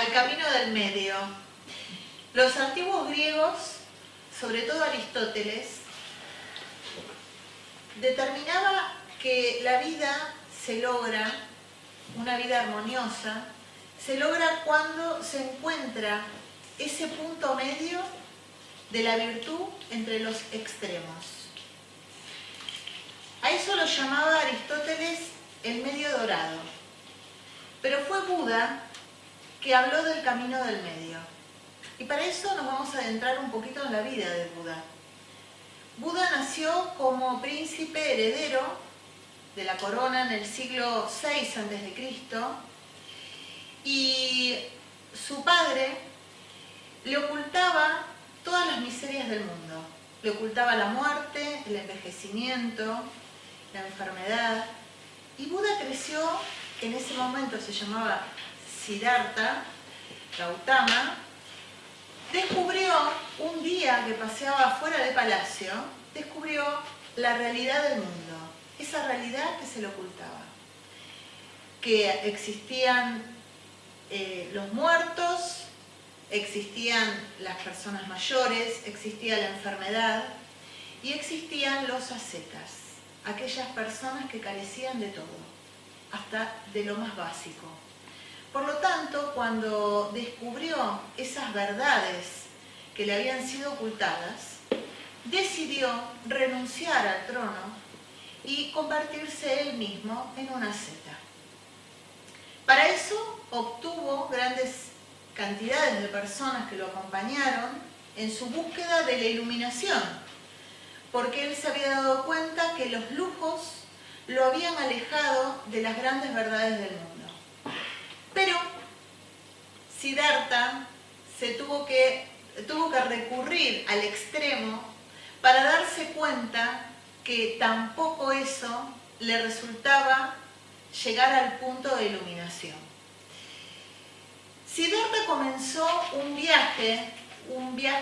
al camino del medio. Los antiguos griegos, sobre todo Aristóteles, determinaba que la vida se logra, una vida armoniosa, se logra cuando se encuentra ese punto medio de la virtud entre los extremos. A eso lo llamaba Aristóteles el medio dorado. Pero fue Buda que habló del camino del medio. Y para eso nos vamos a adentrar un poquito en la vida de Buda. Buda nació como príncipe heredero de la corona en el siglo VI a.C. y su padre le ocultaba todas las miserias del mundo. Le ocultaba la muerte, el envejecimiento, la enfermedad. Y Buda creció, en ese momento se llamaba Siddhartha Gautama, descubrió un día que paseaba fuera del palacio, descubrió la realidad del mundo, esa realidad que se le ocultaba, que existían los muertos, existían las personas mayores, existía la enfermedad y existían los ascetas, aquellas personas que carecían de todo, hasta de lo más básico. Por lo tanto, cuando descubrió esas verdades que le habían sido ocultadas, decidió renunciar al trono y convertirse él mismo en un asceta. Para eso obtuvo grandes cantidades de personas que lo acompañaron en su búsqueda de la iluminación, porque él se había dado cuenta que los lujos lo habían alejado de las grandes verdades del mundo. Pero Siddhartha tuvo que recurrir al extremo para darse cuenta que tampoco eso le resultaba llegar al punto de iluminación. Siddhartha comenzó un viaje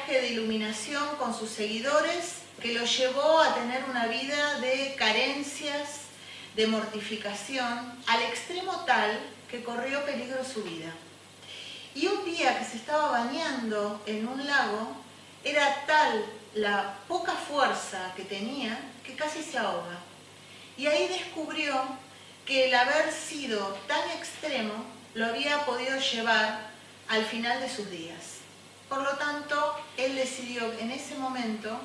de iluminación con sus seguidores que lo llevó a tener una vida de carencias, de mortificación, al extremo tal que corrió peligro su vida. Y un día que se estaba bañando en un lago, era tal la poca fuerza que tenía que casi se ahoga. Y ahí descubrió que el haber sido tan extremo lo había podido llevar al final de sus días. Por lo tanto, él decidió en ese momento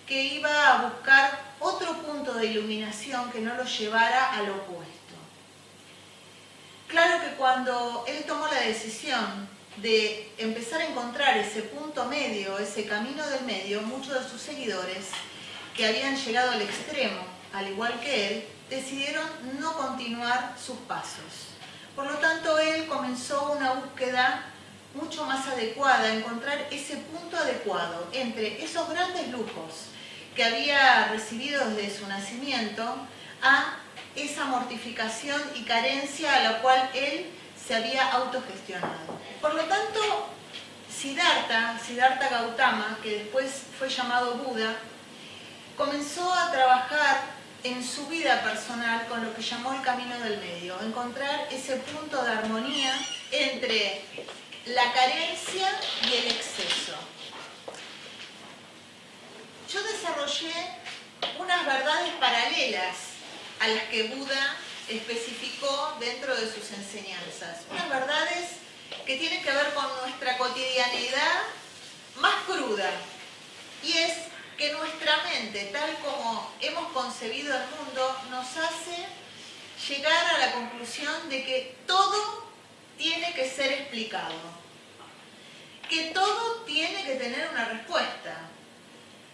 que iba a buscar otro punto de iluminación que no lo llevara al opuesto. Claro que cuando él tomó la decisión de empezar a encontrar ese punto medio, ese camino del medio, muchos de sus seguidores que habían llegado al extremo, al igual que él, decidieron no continuar sus pasos. Por lo tanto, él comenzó una búsqueda mucho más adecuada, encontrar ese punto adecuado entre esos grandes lujos que había recibido desde su nacimiento a esa mortificación y carencia a la cual él se había autogestionado. Por lo tanto, Siddhartha Gautama, que después fue llamado Buda, comenzó a trabajar en su vida personal con lo que llamó el camino del medio, encontrar ese punto de armonía entre la carencia y el exceso. Yo desarrollé unas verdades paralelas a las que Buda especificó dentro de sus enseñanzas. Unas verdades que tienen que ver con nuestra cotidianidad más cruda. Y es que nuestra mente, tal como hemos concebido el mundo, nos hace llegar a la conclusión de que todo tiene que ser explicado. Que todo tiene que tener una respuesta.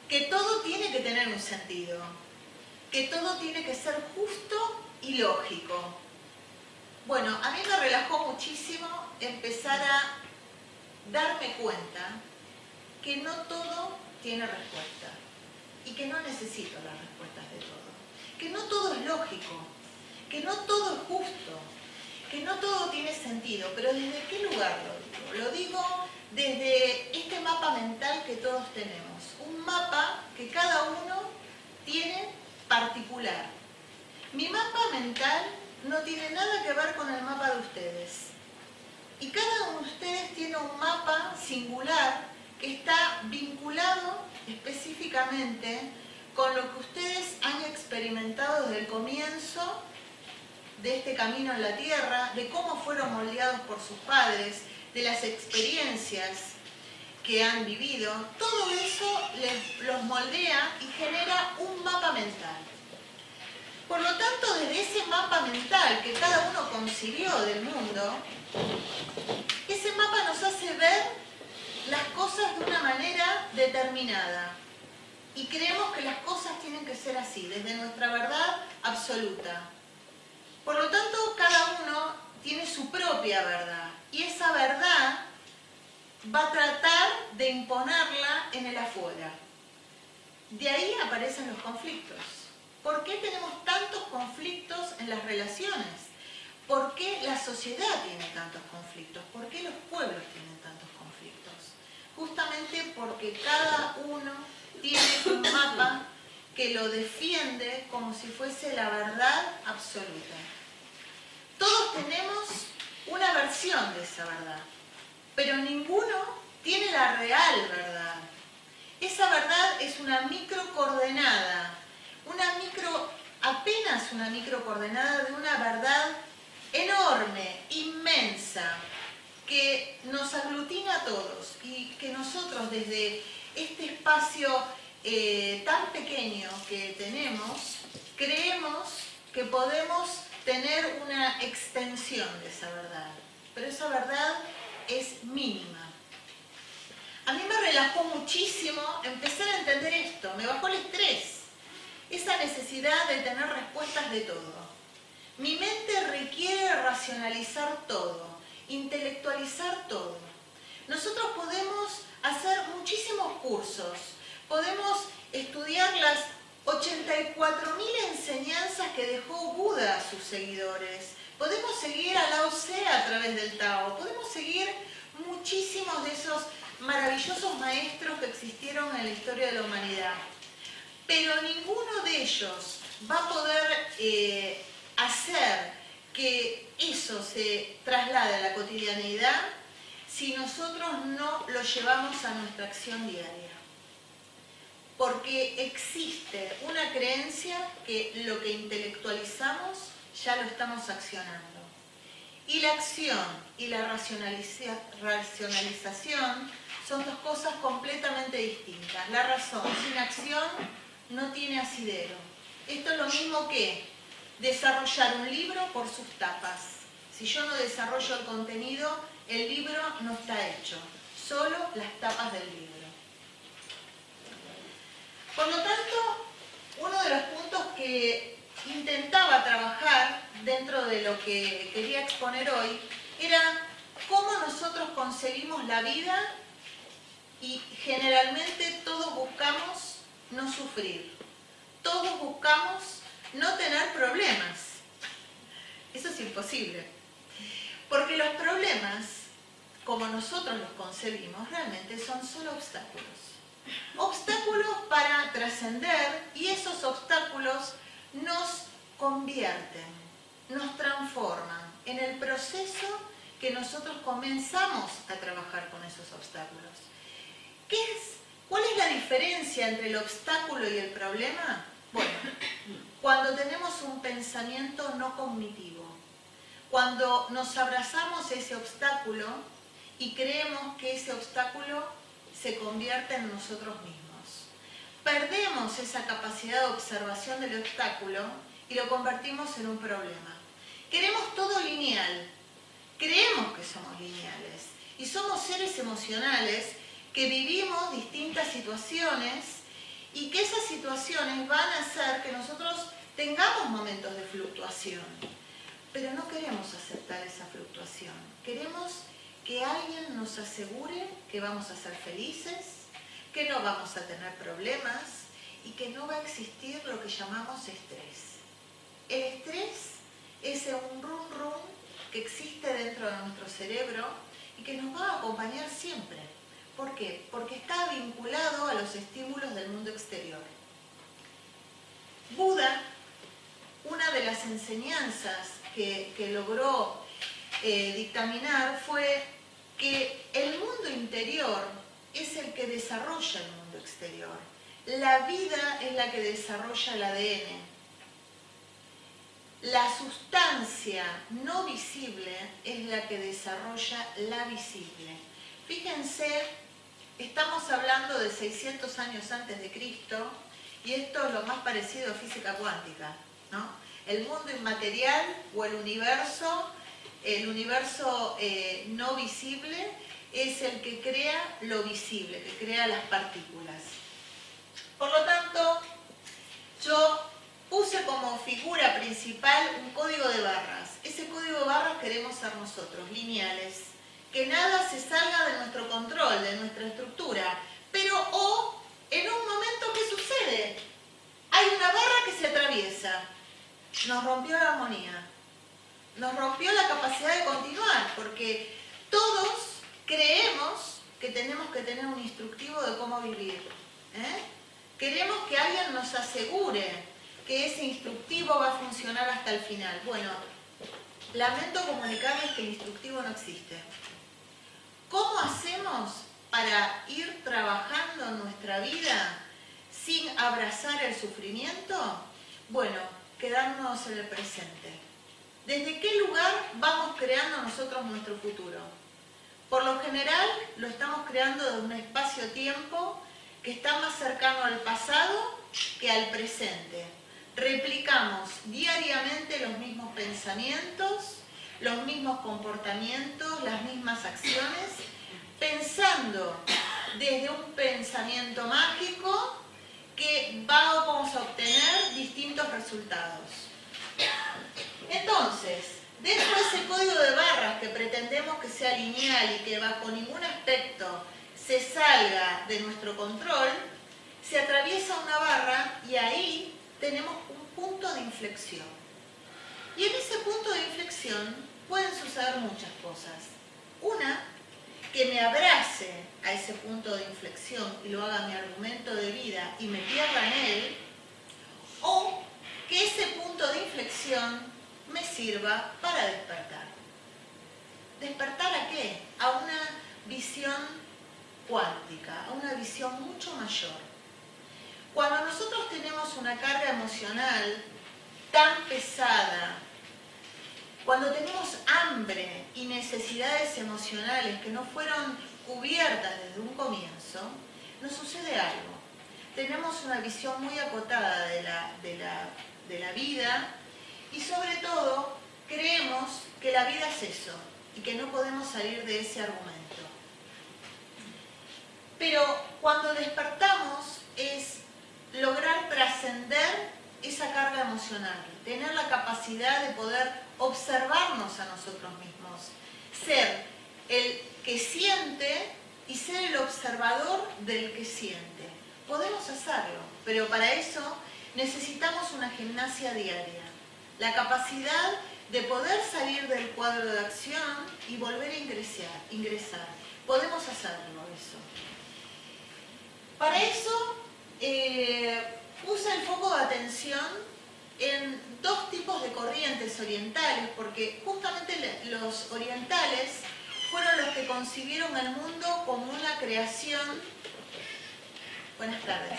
Que todo tiene que tener un sentido. Que todo tiene que ser justo y lógico. Bueno, a mí me relajó muchísimo empezar a darme cuenta que no todo tiene respuesta y que no necesito las respuestas de todo. Que no todo es lógico, que no todo es justo, que no todo tiene sentido. Pero ¿desde qué lugar lo digo? Lo digo desde este mapa mental que todos tenemos. Un mapa que cada uno tiene particular. Mi mapa mental no tiene nada que ver con el mapa de ustedes. Y cada uno de ustedes tiene un mapa singular que está vinculado específicamente con lo que ustedes han experimentado desde el comienzo de este camino en la Tierra, de cómo fueron moldeados por sus padres, de las experiencias que han vivido. Todo eso los moldea y genera un mapa mental. Por lo tanto, desde ese mapa mental que cada uno concibió del mundo, ese mapa nos hace ver las cosas de una manera determinada. Y creemos que las cosas tienen que ser así, desde nuestra verdad absoluta. Por lo tanto, cada uno tiene su propia verdad. Y esa verdad va a tratar de imponerla en el afuera. De ahí aparecen los conflictos. ¿Por qué tenemos tantos conflictos en las relaciones? ¿Por qué la sociedad tiene tantos conflictos? ¿Por qué los pueblos tienen tantos conflictos? Justamente porque cada uno tiene un mapa que lo defiende como si fuese la verdad absoluta. Todos tenemos una versión de esa verdad, pero ninguno tiene la real verdad. Esa verdad es una microcoordenada, apenas una microcoordenada de una verdad enorme, inmensa, que nos aglutina a todos y que nosotros desde este espacio tan pequeño que tenemos, creemos que podemos tener una extensión de esa verdad, pero esa verdad es mínima. A mí me relajó muchísimo empezar a entender esto, me bajó el estrés, esa necesidad de tener respuestas de todo. Mi mente requiere racionalizar todo, intelectualizar todo. Nosotros podemos hacer muchísimos cursos, podemos estudiar las 84.000 enseñanzas que dejó Buda a sus seguidores, podemos seguir a Lao Tse a través del Tao, podemos seguir muchísimos de esos maravillosos maestros que existieron en la historia de la humanidad. Pero ninguno de ellos va a poder hacer que eso se traslade a la cotidianeidad si nosotros no lo llevamos a nuestra acción diaria. Porque existe una creencia que lo que intelectualizamos ya lo estamos accionando. Y la acción y la racionalización son dos cosas completamente distintas. La razón sin acción no tiene asidero. Esto es lo mismo que desarrollar un libro por sus tapas. Si yo no desarrollo el contenido, el libro no está hecho. Solo las tapas del libro. Por lo tanto, uno de los puntos que intentaba trabajar dentro de lo que quería exponer hoy era cómo nosotros concebimos la vida y generalmente todos buscamos no sufrir. Todos buscamos no tener problemas. Eso es imposible. Porque los problemas, como nosotros los concebimos, realmente son solo obstáculos. Obstáculos para trascender, y esos obstáculos nos convierten, nos transforman en el proceso que nosotros comenzamos a trabajar con esos obstáculos. ¿Cuál es la diferencia entre el obstáculo y el problema? Bueno, cuando tenemos un pensamiento no cognitivo, cuando nos abrazamos ese obstáculo y creemos que ese obstáculo se convierte en nosotros mismos. Perdemos esa capacidad de observación del obstáculo y lo convertimos en un problema. Queremos todo lineal, creemos que somos lineales y somos seres emocionales que vivimos distintas situaciones y que esas situaciones van a hacer que nosotros tengamos momentos de fluctuación. Pero no queremos aceptar esa fluctuación. Queremos que alguien nos asegure que vamos a ser felices, que no vamos a tener problemas y que no va a existir lo que llamamos estrés. El estrés es un rum rum que existe dentro de nuestro cerebro y que nos va a acompañar siempre. ¿Por qué? Porque está vinculado a los estímulos del mundo exterior. Buda, una de las enseñanzas que logró dictaminar fue que el mundo interior es el que desarrolla el mundo exterior. La vida es la que desarrolla el ADN. La sustancia no visible es la que desarrolla la visible. Fíjense, estamos hablando de 600 años antes de Cristo y esto es lo más parecido a física cuántica, ¿no? El mundo inmaterial o el universo no visible es el que crea lo visible, que crea las partículas. Por lo tanto, yo puse como figura principal un código de barras. Ese código de barras queremos ser nosotros, lineales. Que nada se salga de nuestro control, de nuestra estructura. Pero, en un momento, ¿qué sucede? Hay una barra que se atraviesa. Nos rompió la armonía. Nos rompió la capacidad de continuar, porque todos creemos que tenemos que tener un instructivo de cómo vivir. Queremos que alguien nos asegure que ese instructivo va a funcionar hasta el final. Bueno, lamento comunicarles que el instructivo no existe. ¿Cómo hacemos para ir trabajando en nuestra vida sin abrazar el sufrimiento? Bueno, quedarnos en el presente. ¿Desde qué lugar vamos creando nosotros nuestro futuro? Por lo general, lo estamos creando de un espacio-tiempo que está más cercano al pasado que al presente. Replicamos diariamente los mismos pensamientos, los mismos comportamientos, las mismas acciones, pensando desde un pensamiento mágico que vamos a obtener distintos resultados. Entonces, dentro de ese código de barras que pretendemos que sea lineal y que bajo ningún aspecto se salga de nuestro control, se atraviesa una barra y ahí tenemos un punto de inflexión. Y en ese punto de inflexión pueden suceder muchas cosas. Una, que me abrace a ese punto de inflexión y lo haga mi argumento de vida y me pierda en él, o que ese punto de inflexión me sirva para despertar. ¿Despertar a qué? A una visión cuántica, a una visión mucho mayor. Cuando nosotros tenemos una carga emocional tan pesada, cuando tenemos hambre y necesidades emocionales que no fueron cubiertas desde un comienzo, nos sucede algo. Tenemos una visión muy acotada de la vida y sobre todo creemos que la vida es eso y que no podemos salir de ese argumento. Pero cuando despertamos es lograr trascender esa carga emocional, tener la capacidad de poder observarnos a nosotros mismos, ser el que siente y ser el observador del que siente. Podemos hacerlo, pero para eso necesitamos una gimnasia diaria, la capacidad de poder salir del cuadro de acción y volver a ingresar. Podemos hacerlo eso. Para eso puse el foco de atención en dos tipos de corrientes orientales, porque justamente los orientales fueron los que concibieron el mundo como una creación. Buenas tardes.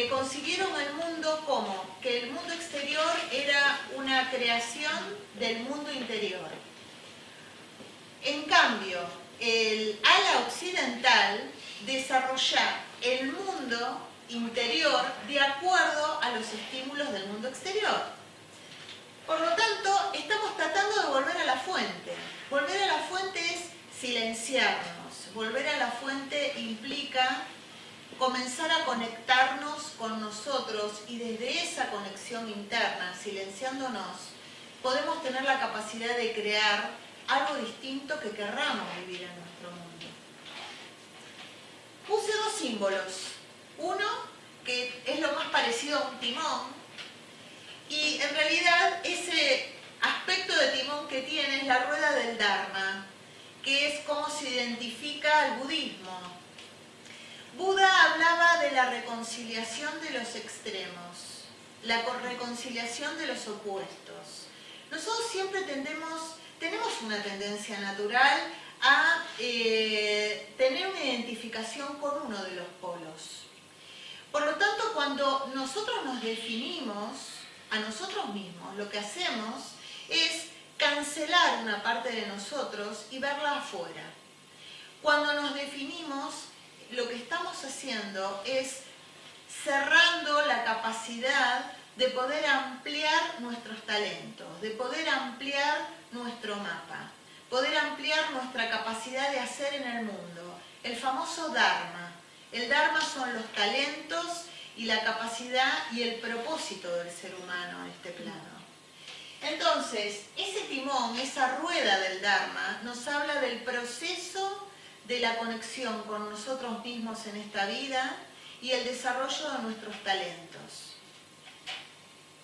Concibieron el mundo como que el mundo exterior era una creación del mundo interior. En cambio, el ala occidental desarrolla el mundo interior de acuerdo a los estímulos del mundo exterior. Por lo tanto, estamos tratando de volver a la fuente. Volver a la fuente es silenciarnos. Volver a la fuente implica comenzar a conectarnos con nosotros y desde esa conexión interna, silenciándonos, podemos tener la capacidad de crear algo distinto que querramos vivir en nuestro mundo. Puse dos símbolos. Uno, que es lo más parecido a un timón, y en realidad ese aspecto de timón que tiene es la rueda del Dharma, que es cómo se identifica al budismo. Buda hablaba de la reconciliación de los extremos, la reconciliación de los opuestos. Nosotros siempre tendemos tenemos una tendencia natural a tener una identificación con uno de los polos. Por lo tanto, cuando nosotros nos definimos a nosotros mismos, lo que hacemos es cancelar una parte de nosotros y verla afuera. Cuando nos definimos, lo que estamos haciendo es cerrando la capacidad de poder ampliar nuestros talentos, de poder ampliar nuestro mapa, poder ampliar nuestra capacidad de hacer en el mundo. El famoso Dharma. El Dharma son los talentos y la capacidad y el propósito del ser humano en este plano. Entonces, ese timón, esa rueda del Dharma, nos habla del proceso de la conexión con nosotros mismos en esta vida y el desarrollo de nuestros talentos.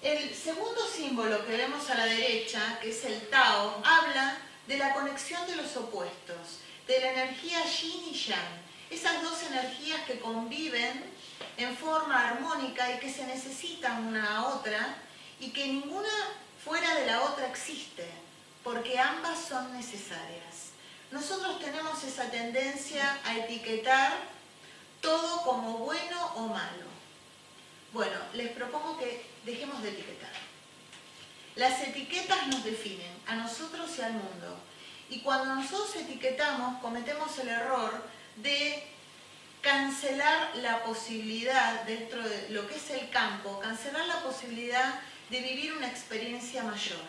El segundo símbolo que vemos a la derecha, que es el Tao, habla de la conexión de los opuestos, de la energía Yin y Yang. Esas dos energías que conviven en forma armónica y que se necesitan una a otra y que ninguna fuera de la otra existe, porque ambas son necesarias. Nosotros tenemos esa tendencia a etiquetar todo como bueno o malo. Bueno, les propongo que dejemos de etiquetar. Las etiquetas nos definen, a nosotros y al mundo. Y cuando nosotros etiquetamos, cometemos el error de cancelar la posibilidad, dentro de lo que es el campo, cancelar la posibilidad de vivir una experiencia mayor.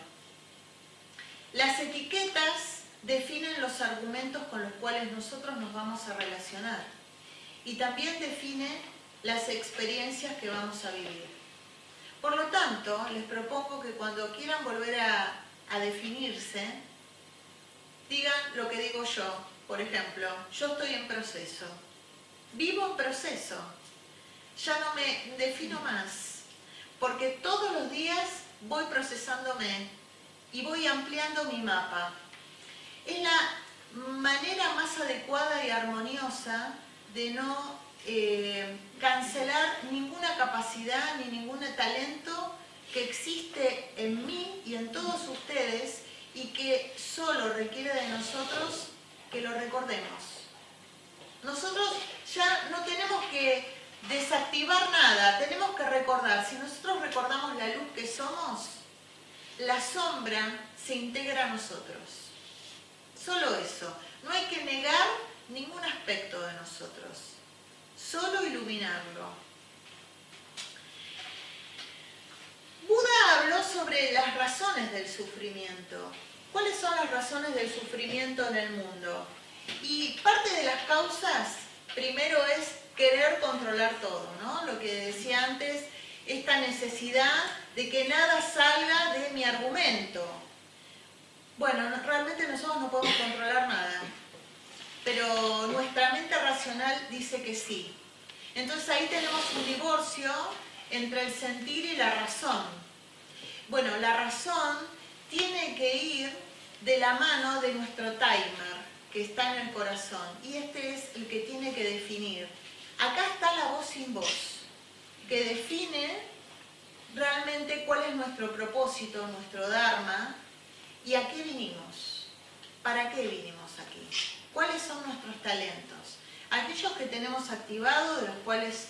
Las etiquetas definen los argumentos con los cuales nosotros nos vamos a relacionar y también definen las experiencias que vamos a vivir. Por lo tanto, les propongo que cuando quieran volver a definirse, digan lo que digo yo. Por ejemplo, yo estoy en proceso. Vivo en proceso. Ya no me defino más. Porque todos los días voy procesándome y voy ampliando mi mapa. Es la manera más adecuada y armoniosa de no cancelar ninguna capacidad ni ningún talento que existe en mí y en todos ustedes y que solo requiere de nosotros que lo recordemos. Nosotros ya no tenemos que desactivar nada, tenemos que recordar. Si nosotros recordamos la luz que somos, la sombra se integra a nosotros. Solo eso. No hay que negar ningún aspecto de nosotros. Solo iluminarlo. Buda habló sobre las razones del sufrimiento. ¿Cuáles son las razones del sufrimiento en el mundo? Y parte de las causas, primero es querer controlar todo, ¿no? Lo que decía antes, esta necesidad de que nada salga de mi argumento. Bueno, realmente nosotros no podemos controlar nada, pero nuestra mente racional dice que sí. Entonces ahí tenemos un divorcio entre el sentir y la razón. Bueno, la razón tiene que ir de la mano de nuestro timer, que está en el corazón, y este es el que tiene que definir. Acá está la voz sin voz, que define realmente cuál es nuestro propósito, nuestro dharma, y a qué vinimos, para qué vinimos aquí, cuáles son nuestros talentos, aquellos que tenemos activados, de los cuales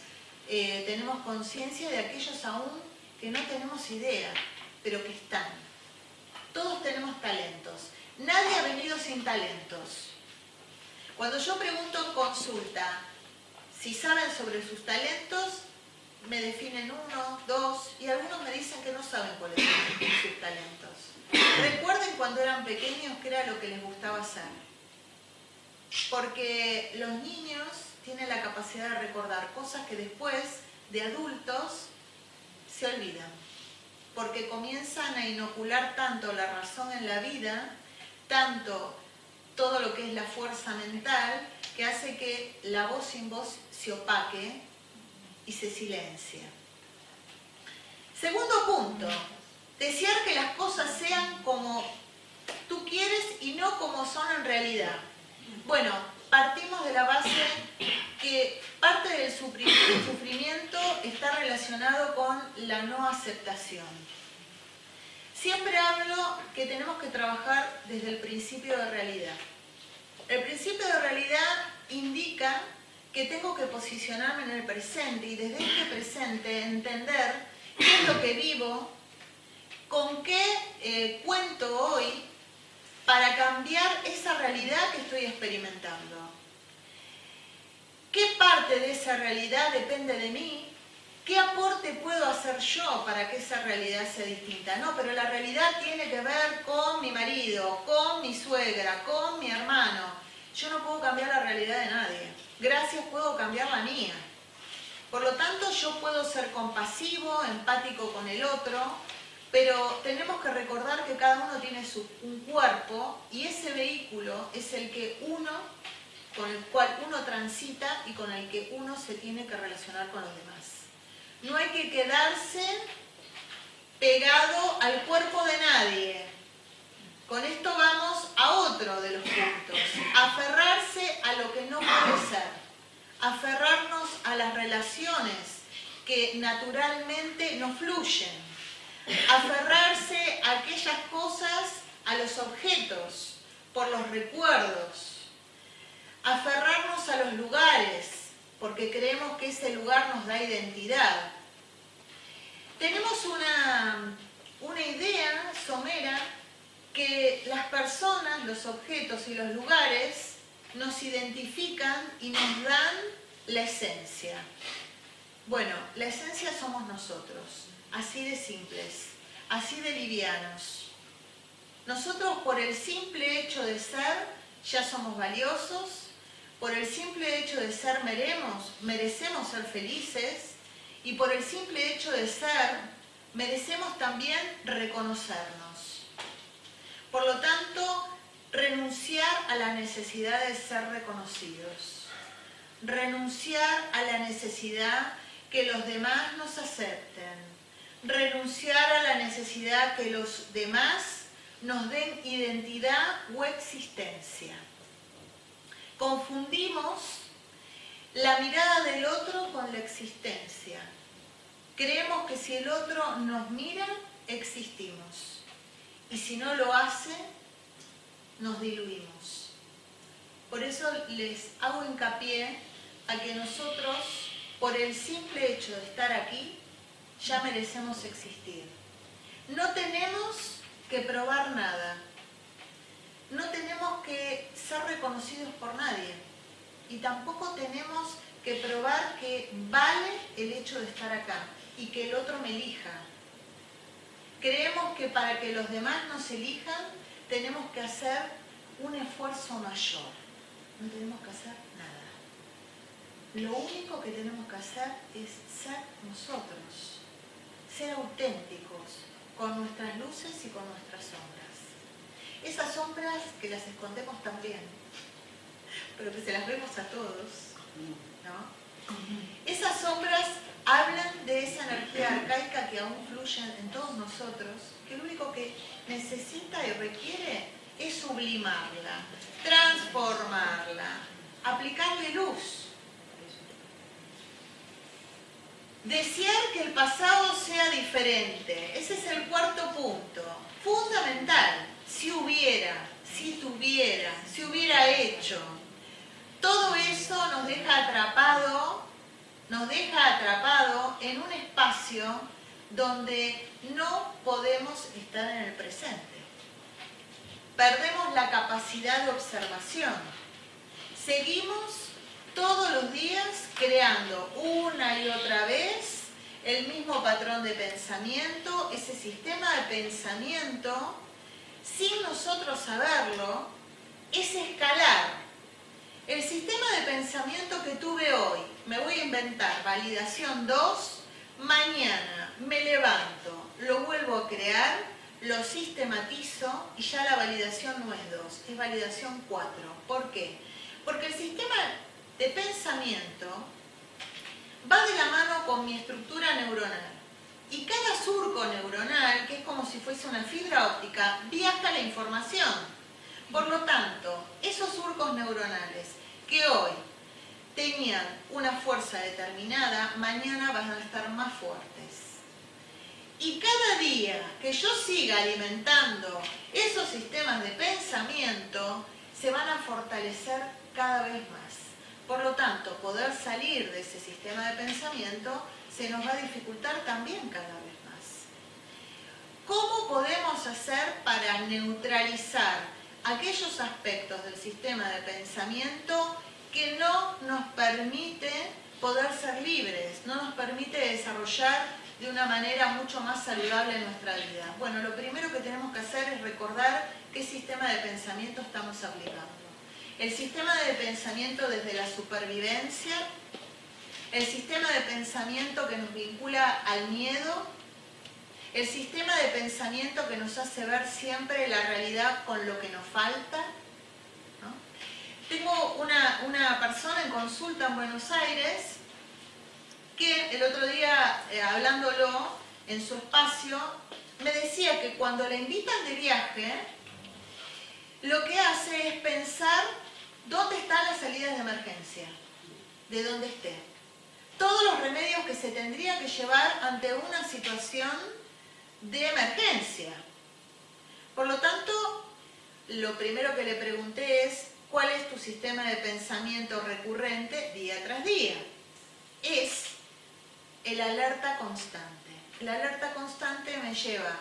tenemos conciencia, de aquellos aún que no tenemos idea, pero que están. Todos tenemos talentos, nadie ha venido sin talentos. Cuando yo pregunto en consulta si saben sobre sus talentos, me definen 1, 2 y algunos me dicen que no saben cuáles son sus talentos. Recuerden cuando eran pequeños qué era lo que les gustaba hacer. Porque los niños tienen la capacidad de recordar cosas que después de adultos se olvidan. Porque comienzan a inocular tanto la razón en la vida, tanto todo lo que es la fuerza mental, que hace que la voz sin voz se opaque y se silencia. Segundo punto, desear que las cosas sean como tú quieres y no como son en realidad. Bueno, partimos de la base que parte del sufrimiento está relacionado con la no aceptación. Siempre hablo que tenemos que trabajar desde el principio de realidad. El principio de realidad indica que tengo que posicionarme en el presente y desde este presente entender qué es lo que vivo, con qué cuento hoy para cambiar esa realidad que estoy experimentando. ¿Qué parte de esa realidad depende de mí? ¿Qué aporte puedo hacer yo para que esa realidad sea distinta? No, pero la realidad tiene que ver con mi marido, con mi suegra, con mi hermano. Yo no puedo cambiar la realidad de nadie. Gracias, puedo cambiar la mía. Por lo tanto, yo puedo ser compasivo, empático con el otro, pero tenemos que recordar que cada uno tiene un cuerpo y ese vehículo es el que con el cual uno transita y con el que uno se tiene que relacionar con los demás. No hay que quedarse pegado al cuerpo de nadie. Con esto vamos a otro de los puntos. Aferrarse a lo que no puede ser. Aferrarnos a las relaciones que naturalmente no fluyen. Aferrarse a aquellas cosas, a los objetos, por los recuerdos. Aferrarnos a los lugares, porque creemos que ese lugar nos da identidad. Tenemos una idea somera que las personas, los objetos y los lugares nos identifican y nos dan la esencia. Bueno, la esencia somos nosotros, así de simples, así de livianos. Nosotros por el simple hecho de ser ya somos valiosos, por el simple hecho de ser merecemos ser felices y por el simple hecho de ser merecemos también reconocernos. Por lo tanto, renunciar a la necesidad de ser reconocidos, renunciar a la necesidad que los demás nos acepten, renunciar a la necesidad que los demás nos den identidad o existencia. Confundimos la mirada del otro con la existencia. Creemos que si el otro nos mira, existimos. Y si no lo hace, nos diluimos. Por eso les hago hincapié a que nosotros, por el simple hecho de estar aquí, ya merecemos existir. No tenemos que probar nada. No tenemos que ser reconocidos por nadie. Y tampoco tenemos que probar que vale el hecho de estar acá y que el otro me elija. Creemos que para que los demás nos elijan, tenemos que hacer un esfuerzo mayor. No tenemos que hacer nada. Lo único que tenemos que hacer es ser nosotros. Ser auténticos, con nuestras luces y con nuestras sombras. Esas sombras que las escondemos también, pero que se las vemos a todos, ¿no? Esas sombras hablan de esa energía arcaica que aún fluye en todos nosotros, que lo único que necesita y requiere es sublimarla, transformarla, aplicarle luz. Desear que el pasado sea diferente, ese es el cuarto punto, fundamental. Si hubiera, si tuviera, si hubiera hecho. Todo eso nos deja atrapado en un espacio donde no podemos estar en el presente. Perdemos la capacidad de observación. Seguimos todos los días creando una y otra vez el mismo patrón de pensamiento, ese sistema de pensamiento, sin nosotros saberlo, es escalar. El sistema de pensamiento que tuve hoy, me voy a inventar, validación 2, mañana me levanto, lo vuelvo a crear, lo sistematizo y ya la validación no es 2, es validación 4. ¿Por qué? Porque el sistema de pensamiento va de la mano con mi estructura neuronal. Y cada surco neuronal, que es como si fuese una fibra óptica, viaja la información. Por lo tanto, esos surcos neuronales que hoy tenían una fuerza determinada, mañana van a estar más fuertes. Y cada día que yo siga alimentando esos sistemas de pensamiento, se van a fortalecer cada vez más. Por lo tanto, poder salir de ese sistema de pensamiento se nos va a dificultar también cada vez más. ¿Cómo podemos hacer para neutralizar aquellos aspectos del sistema de pensamiento que no nos permite poder ser libres, no nos permite desarrollar de una manera mucho más saludable nuestra vida? Bueno, lo primero que tenemos que hacer es recordar qué sistema de pensamiento estamos aplicando. El sistema de pensamiento desde la supervivencia, el sistema de pensamiento que nos vincula al miedo, el sistema de pensamiento que nos hace ver siempre la realidad con lo que nos falta, ¿no? Tengo una persona en consulta en Buenos Aires que el otro día, hablándolo en su espacio, me decía que cuando le invitan de viaje, lo que hace es pensar dónde están las salidas de emergencia, de dónde esté. Todos los remedios que se tendría que llevar ante una situación de emergencia. Por lo tanto, lo primero que le pregunté es, ¿cuál es tu sistema de pensamiento recurrente día tras día? Es el alerta constante. El alerta constante me lleva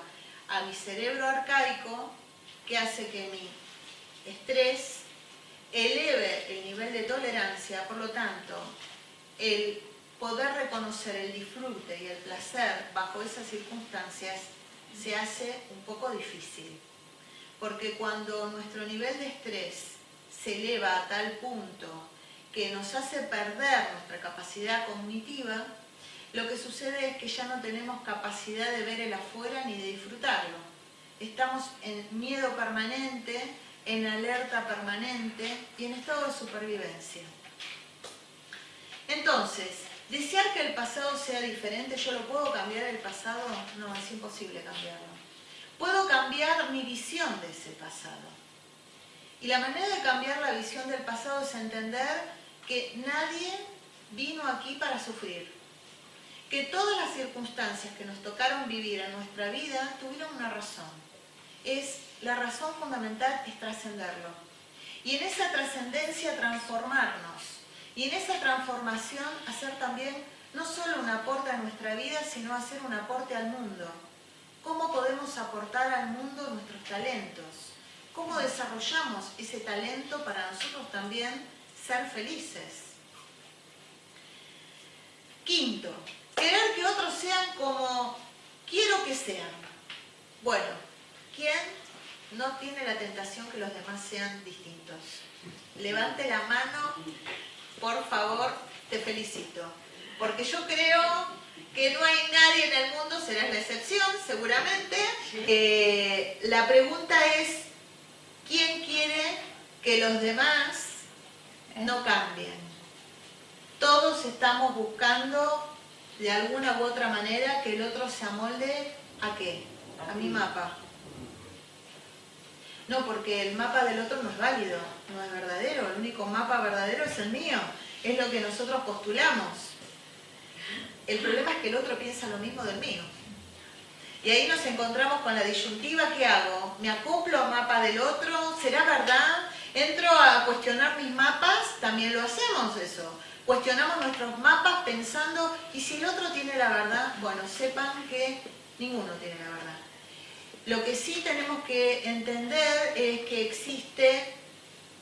a mi cerebro arcaico, que hace que mi estrés eleve el nivel de tolerancia. Por lo tanto, el poder reconocer el disfrute y el placer bajo esas circunstancias se hace un poco difícil. Porque cuando nuestro nivel de estrés se eleva a tal punto que nos hace perder nuestra capacidad cognitiva, lo que sucede es que ya no tenemos capacidad de ver el afuera ni de disfrutarlo. Estamos en miedo permanente, en alerta permanente y en estado de supervivencia. Entonces, desear que el pasado sea diferente, ¿yo lo puedo cambiar el pasado? No, es imposible cambiarlo. Puedo cambiar mi visión de ese pasado. Y la manera de cambiar la visión del pasado es entender que nadie vino aquí para sufrir. Que todas las circunstancias que nos tocaron vivir en nuestra vida tuvieron una razón. La razón fundamental es trascenderlo. Y en esa trascendencia transformarnos. Y en esa transformación hacer también no solo un aporte a nuestra vida, sino hacer un aporte al mundo. ¿Cómo podemos aportar al mundo nuestros talentos? ¿Cómo desarrollamos ese talento para nosotros también ser felices? Quinto, querer que otros sean como quiero que sean. Bueno, ¿quién no tiene la tentación que los demás sean distintos? Levante la mano, por favor, te felicito. Porque yo creo que no hay nadie en el mundo, serás la excepción, seguramente. La pregunta es, ¿quién quiere que los demás no cambien? Todos estamos buscando de alguna u otra manera que el otro se amolde ¿a qué? A mi mapa. No, porque el mapa del otro no es válido, no es verdadero. El único mapa verdadero es el mío, es lo que nosotros postulamos. El problema es que el otro piensa lo mismo del mío. Y ahí nos encontramos con la disyuntiva, ¿qué hago? ¿Me acoplo al mapa del otro? ¿Será verdad? ¿Entro a cuestionar mis mapas? También lo hacemos eso. Cuestionamos nuestros mapas pensando, ¿y si el otro tiene la verdad? Bueno, sepan que ninguno tiene la verdad. Lo que sí tenemos que entender es que existe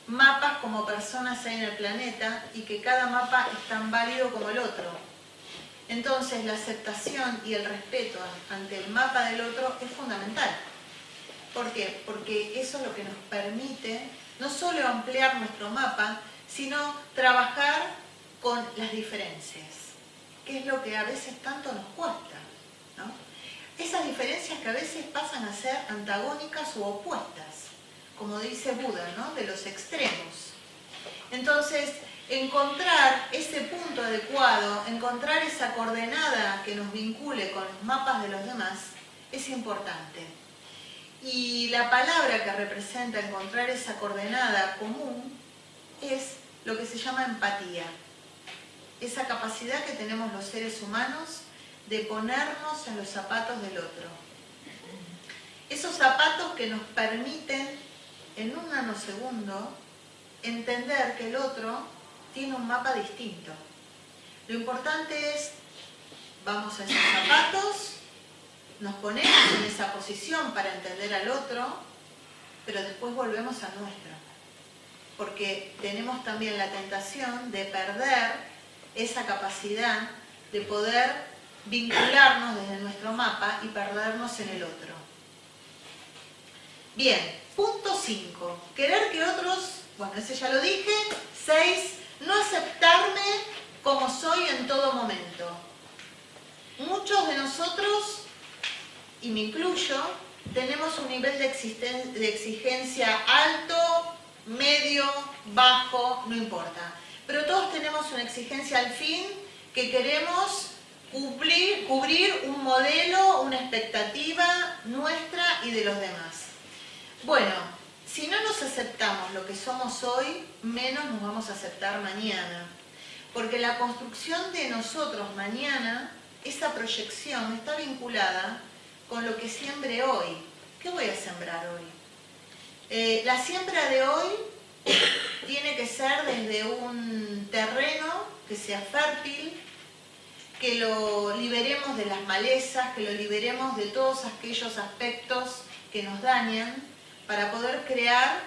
mapas como personas hay en el planeta y que cada mapa es tan válido como el otro. Entonces la aceptación y el respeto ante el mapa del otro es fundamental. ¿Por qué? Porque eso es lo que nos permite no solo ampliar nuestro mapa, sino trabajar con las diferencias, que es lo que a veces tanto nos cuesta, ¿no? Esas diferencias que a veces pasan a ser antagónicas u opuestas, como dice Buda, ¿no? De los extremos. Entonces, encontrar ese punto adecuado, encontrar esa coordenada que nos vincule con los mapas de los demás, es importante. Y la palabra que representa encontrar esa coordenada común es lo que se llama empatía. Esa capacidad que tenemos los seres humanos de ponernos en los zapatos del otro. Esos zapatos que nos permiten en un nanosegundo entender que el otro tiene un mapa distinto. Lo importante es, vamos a esos zapatos, nos ponemos en esa posición para entender al otro, pero después volvemos a nuestra. Porque tenemos también la tentación de perder esa capacidad de poder vincularnos desde nuestro mapa y perdernos en el otro. Bien, punto 5. Querer que otros, bueno, ese ya lo dije. 6. No aceptarme como soy en todo momento. Muchos de nosotros, y me incluyo, tenemos un nivel de exigencia alto, medio, bajo, no importa. Pero todos tenemos una exigencia al fin que queremos cubrir un modelo, una expectativa nuestra y de los demás. Bueno, si no nos aceptamos lo que somos hoy, menos nos vamos a aceptar mañana. Porque la construcción de nosotros mañana, esa proyección está vinculada con lo que siembre hoy. ¿Qué voy a sembrar hoy? La siembra de hoy tiene que ser desde un terreno que sea fértil, que lo liberemos de las malezas, que lo liberemos de todos aquellos aspectos que nos dañan, para poder crear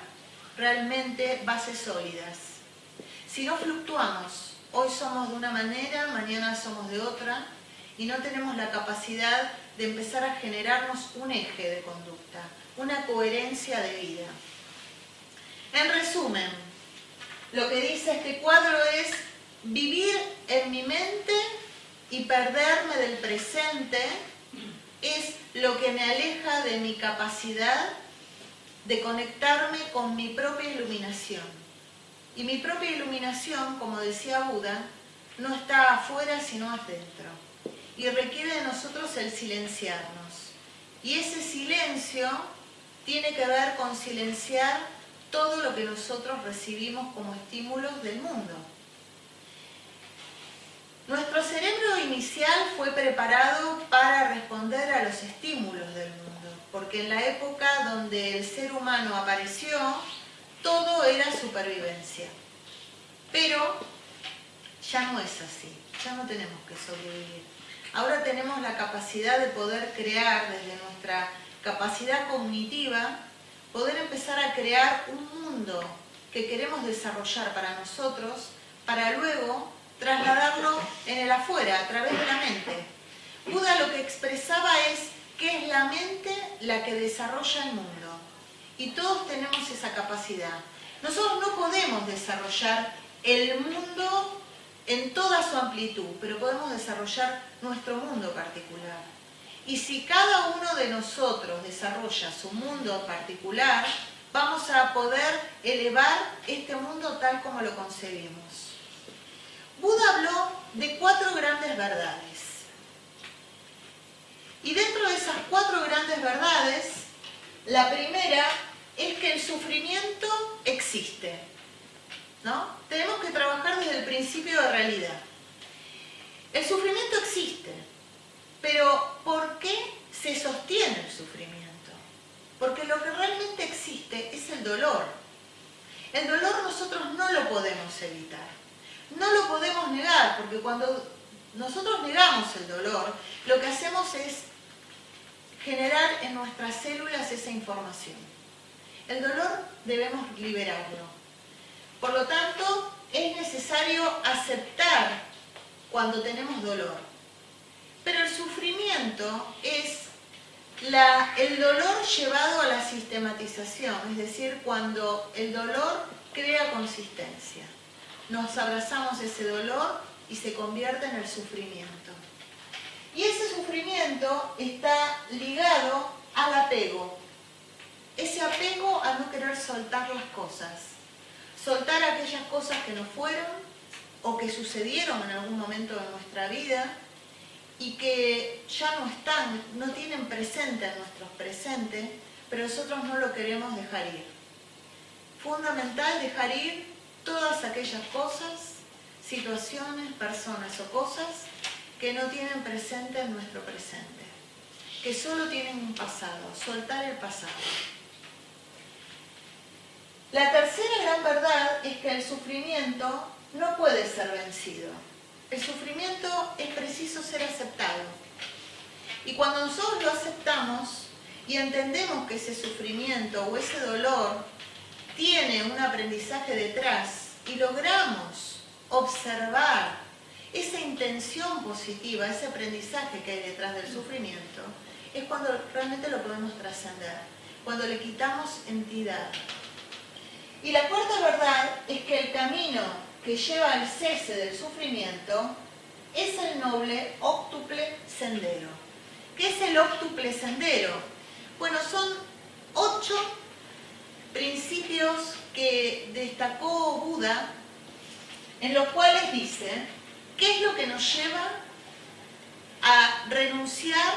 realmente bases sólidas. Si no fluctuamos, hoy somos de una manera, mañana somos de otra, y no tenemos la capacidad de empezar a generarnos un eje de conducta, una coherencia de vida. En resumen, lo que dice este cuadro es vivir en mi mente y perderme del presente es lo que me aleja de mi capacidad de conectarme con mi propia iluminación. Y mi propia iluminación, como decía Buda, no está afuera sino adentro. Y requiere de nosotros el silenciarnos. Y ese silencio tiene que ver con silenciar todo lo que nosotros recibimos como estímulos del mundo. Nuestro cerebro inicial fue preparado para responder a los estímulos del mundo. Porque en la época donde el ser humano apareció, todo era supervivencia. Pero ya no es así, ya no tenemos que sobrevivir. Ahora tenemos la capacidad de poder crear desde nuestra capacidad cognitiva, poder empezar a crear un mundo que queremos desarrollar para nosotros, para luego trasladarlo en el afuera, a través de la mente. Buda lo que expresaba es que es la mente la que desarrolla el mundo. Y todos tenemos esa capacidad. Nosotros no podemos desarrollar el mundo en toda su amplitud, pero podemos desarrollar nuestro mundo particular. Y si cada uno de nosotros desarrolla su mundo particular, vamos a poder elevar este mundo tal como lo concebimos. Buda habló de 4 grandes verdades. Y dentro de esas 4 grandes verdades, la primera es que el sufrimiento existe, ¿no? Tenemos que trabajar desde el principio de realidad. El sufrimiento existe, pero ¿por qué se sostiene el sufrimiento? Porque lo que realmente existe es el dolor. El dolor nosotros no lo podemos evitar, no lo podemos negar, porque cuando nosotros negamos el dolor, lo que hacemos es generar en nuestras células esa información. El dolor debemos liberarlo. Por lo tanto, es necesario aceptar cuando tenemos dolor. Pero el sufrimiento es el dolor llevado a la sistematización, es decir, cuando el dolor crea consistencia. Nos abrazamos ese dolor y se convierte en el sufrimiento. Y ese sufrimiento está ligado al apego. Ese apego a no querer soltar las cosas. Soltar aquellas cosas que nos fueron o que sucedieron en algún momento de nuestra vida y que ya no están, no tienen presente en nuestros presentes, pero nosotros no lo queremos dejar ir. Fundamental dejar ir todas aquellas cosas, situaciones, personas o cosas que no tienen presente en nuestro presente, que solo tienen un pasado, soltar el pasado. La tercera gran verdad es que el sufrimiento no puede ser vencido. El sufrimiento es preciso ser aceptado. Y cuando nosotros lo aceptamos y entendemos que ese sufrimiento o ese dolor tiene un aprendizaje detrás y logramos observar esa intención positiva, ese aprendizaje que hay detrás del sufrimiento, es cuando realmente lo podemos trascender, cuando le quitamos entidad. Y la cuarta verdad es que el camino que lleva al cese del sufrimiento es el noble óctuple sendero. ¿Qué es el óctuple sendero? Bueno, son 8 principios que destacó Buda, en los cuales dice qué es lo que nos lleva a renunciar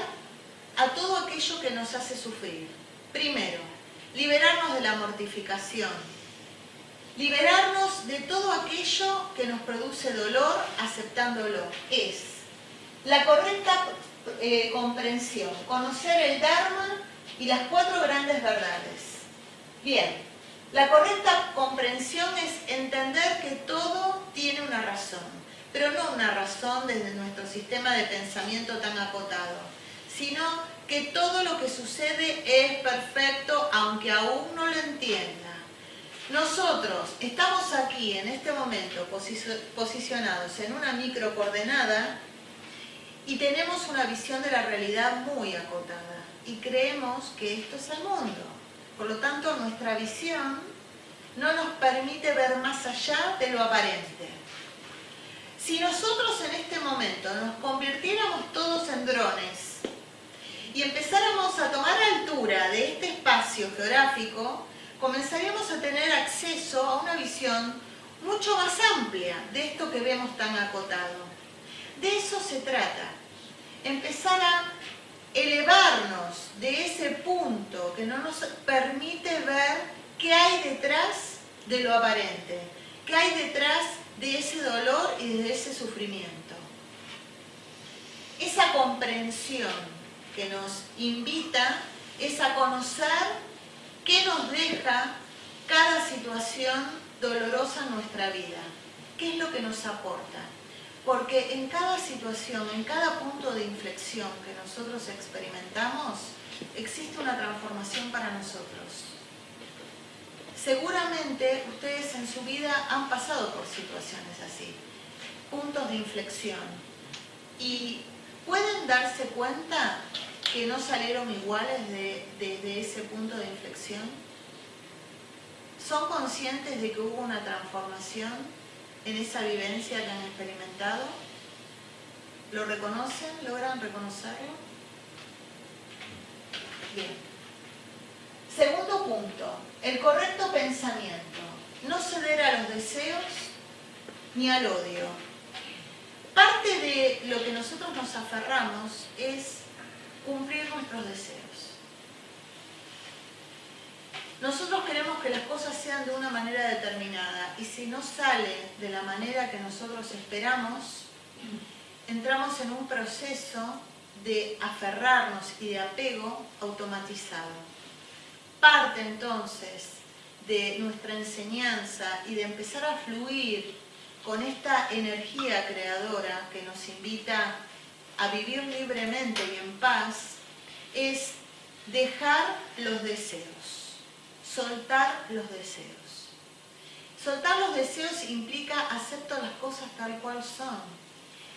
a todo aquello que nos hace sufrir. Primero, liberarnos de la mortificación, liberarnos de todo aquello que nos produce dolor, aceptándolo. Es la correcta comprensión, conocer el Dharma y las 4 grandes verdades. Bien, la correcta comprensión es entender que todo tiene una razón, pero no una razón desde nuestro sistema de pensamiento tan acotado, sino que todo lo que sucede es perfecto aunque aún no lo entienda. Nosotros estamos aquí en este momento posicionados en una microcoordenada y tenemos una visión de la realidad muy acotada y creemos que esto es el mundo. Por lo tanto, nuestra visión no nos permite ver más allá de lo aparente. Si nosotros en este momento nos convirtiéramos todos en drones y empezáramos a tomar altura de este espacio geográfico, comenzaríamos a tener acceso a una visión mucho más amplia de esto que vemos tan acotado. De eso se trata, empezar a elevarnos de ese punto que no nos permite ver qué hay detrás de lo aparente, qué hay detrás de ese dolor y de ese sufrimiento. Esa comprensión que nos invita es a conocer qué nos deja cada situación dolorosa en nuestra vida, qué es lo que nos aporta. Porque en cada situación, en cada punto de inflexión que nosotros experimentamos, existe una transformación para nosotros. Seguramente ustedes en su vida han pasado por situaciones así, puntos de inflexión, y pueden darse cuenta que no salieron iguales desde ese punto de inflexión. ¿Son conscientes de que hubo una transformación en esa vivencia que han experimentado? ¿Lo reconocen? ¿Logran reconocerlo? Bien. Segundo punto, el correcto pensamiento. No ceder a los deseos ni al odio. Parte de lo que nosotros nos aferramos es cumplir nuestros deseos. Nosotros queremos que las cosas sean de una manera determinada y si no sale de la manera que nosotros esperamos, entramos en un proceso de aferrarnos y de apego automatizado. Parte entonces de nuestra enseñanza y de empezar a fluir con esta energía creadora que nos invita a vivir libremente y en paz es dejar los deseos. Soltar los deseos. Soltar los deseos implica acepto las cosas tal cual son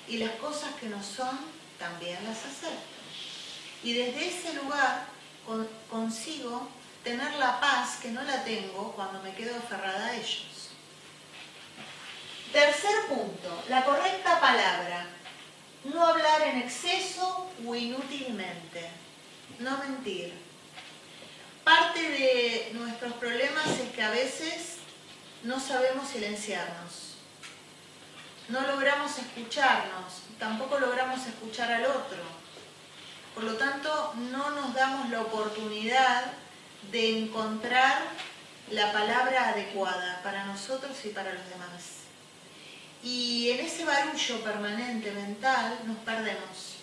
y las cosas que no son también las acepto. Y desde ese lugar consigo tener la paz que no la tengo cuando me quedo aferrada a ellos. Tercer punto, la correcta palabra. No hablar en exceso o inútilmente. No mentir. Parte de nuestros problemas es que a veces no sabemos silenciarnos. No logramos escucharnos, tampoco logramos escuchar al otro. Por lo tanto, no nos damos la oportunidad de encontrar la palabra adecuada para nosotros y para los demás. Y en ese barullo permanente mental nos perdemos.